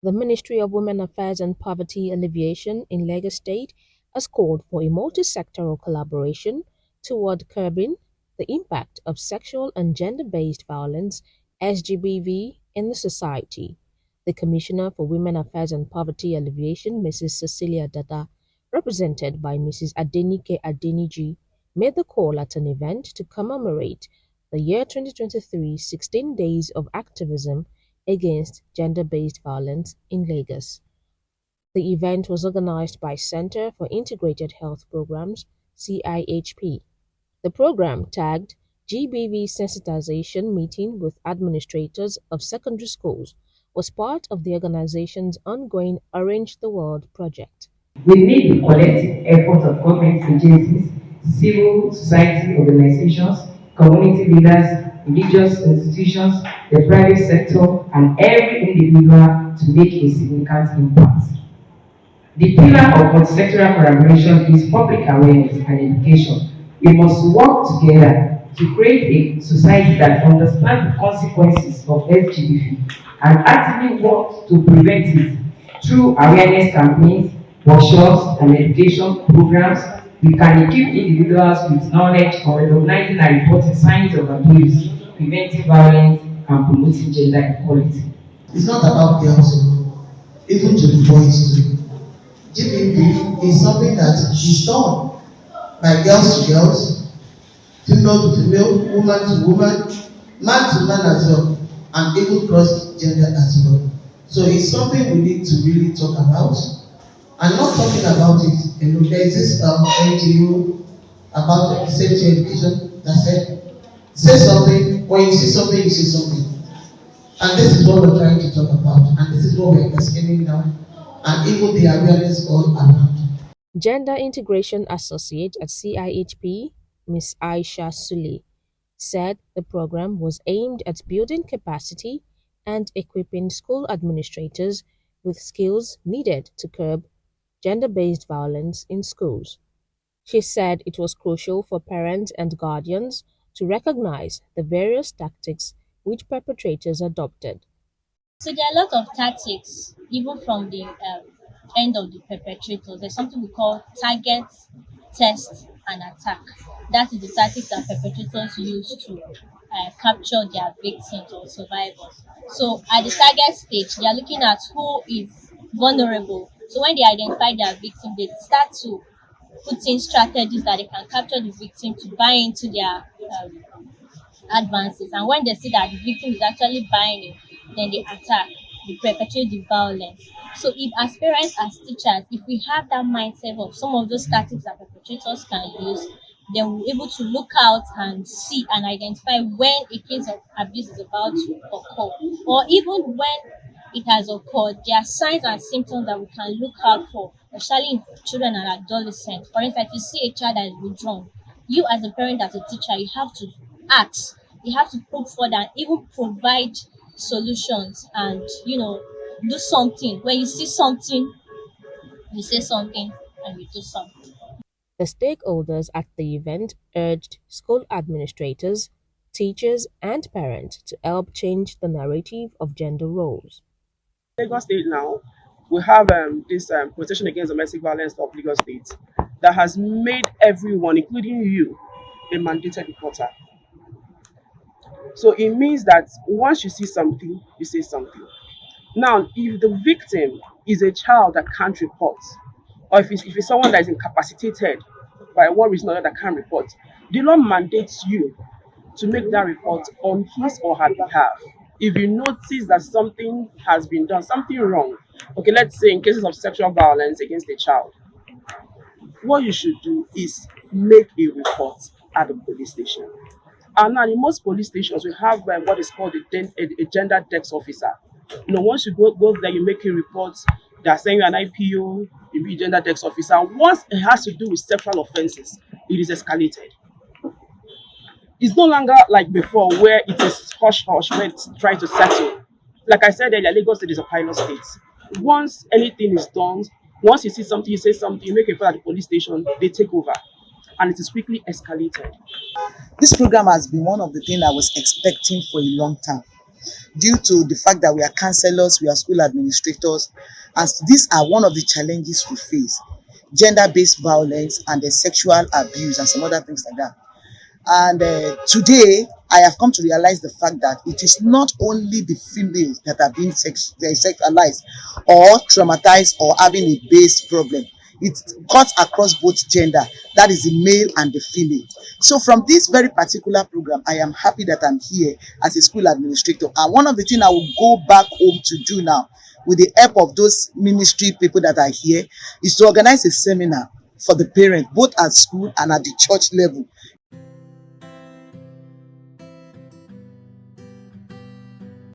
The Ministry of Women Affairs and Poverty Alleviation in Lagos State has called for a multi-sectoral collaboration toward curbing the impact of sexual and gender-based violence (SGBV) in the society. The Commissioner for Women Affairs and Poverty Alleviation, Mrs. Cecilia Dada, represented by Mrs. Adenike Adeniji, made the call at an event to commemorate the year 2023 16 Days of Activism against gender-based violence in Lagos. The event was organized by Center for Integrated Health Programs (CIHP). The program, tagged GBV Sensitization Meeting with Administrators of Secondary Schools, was part of the organization's ongoing Orange the World project. We need the collective effort of government agencies, civil society organizations, community leaders, religious institutions, the private sector, and every individual to make a significant impact. The pillar of multi-sectoral collaboration is public awareness and education. We must work together to create a society that understands the consequences of SGBV and actively work to prevent it through awareness campaigns, workshops, and education programs. We can equip individuals with knowledge on recognizing and reporting signs of abuse, preventing violence, and promoting gender equality. It's not about girls alone, even to the boys too. GBV is something that is done by girls to girls, female to female, woman to woman, man to man as well, and even cross gender as well. So it's something we need to really talk about. And not talking about it, there is this NGO about safety education that said, say something, when you see something, you say something. And this is what we're trying to talk about, and this is what we're cascading down, and even the awareness all around. Gender Integration Associate at CIHP, Ms. Aisha Sule, said the program was aimed at building capacity and equipping school administrators with skills needed to curb gender-based violence in schools. She said it was crucial for parents and guardians to recognize the various tactics which perpetrators adopted. So there are a lot of tactics, even from the end of the perpetrators. There's something we call target, test, and attack. That is the tactic that perpetrators use to capture their victims or survivors. So at the target stage, they are looking at who is vulnerable. So when they identify their victim, they start to put in strategies that they can capture the victim to buy into their advances. And when they see that the victim is actually buying it, then they attack, they perpetrate the violence. So if as parents, as teachers, if we have that mindset of some of those tactics that perpetrators can use, then we're able to look out and see and identify when a case of abuse is about to occur. Or even when it has occurred, there are signs and symptoms that we can look out for, especially in children and adolescents. For instance, if you see a child that is withdrawn, you as a parent, as a teacher, you have to ask, you have to probe further and even provide solutions and do something. When you see something, you say something and you do something. The stakeholders at the event urged school administrators, teachers, and parents to help change the narrative of gender roles. Lagos State now, we have this Protection Against Domestic Violence of Lagos State that has made everyone, including you, a mandated reporter. So it means that once you see something, you say something. Now, if the victim is a child that can't report, or if it's someone that is incapacitated by one reason or another that can't report, the law mandates you to make that report on his or her behalf. If you notice that something has been done, something wrong, okay, let's say in cases of sexual violence against a child, what you should do is make a report at the police station. And now in most police stations, we have what is called a gender desk officer. Once you go there, you make a report, they're saying you're an IPO, you be a gender desk officer. Once it has to do with sexual offenses, it is escalated. It's no longer like before where it is hush-hush, where it's trying to settle. Like I said earlier, Lagos State is a pilot state. Once anything is done, once you see something, you say something, you make a report at the police station, they take over. And it is quickly escalated. This program has been one of the things I was expecting for a long time. due to the fact that we are counselors, we are school administrators, as these are one of the challenges we face: gender-based violence and the sexual abuse and some other things like that. And today, I have come to realize the fact that it is not only the females that are being sexualized or traumatized or having a base problem. It cuts across both gender, that is the male and the female. So from this very particular program, I am happy that I'm here as a school administrator. And one of the things I will go back home to do now, with the help of those ministry people that are here, is to organize a seminar for the parents, both at school and at the church level,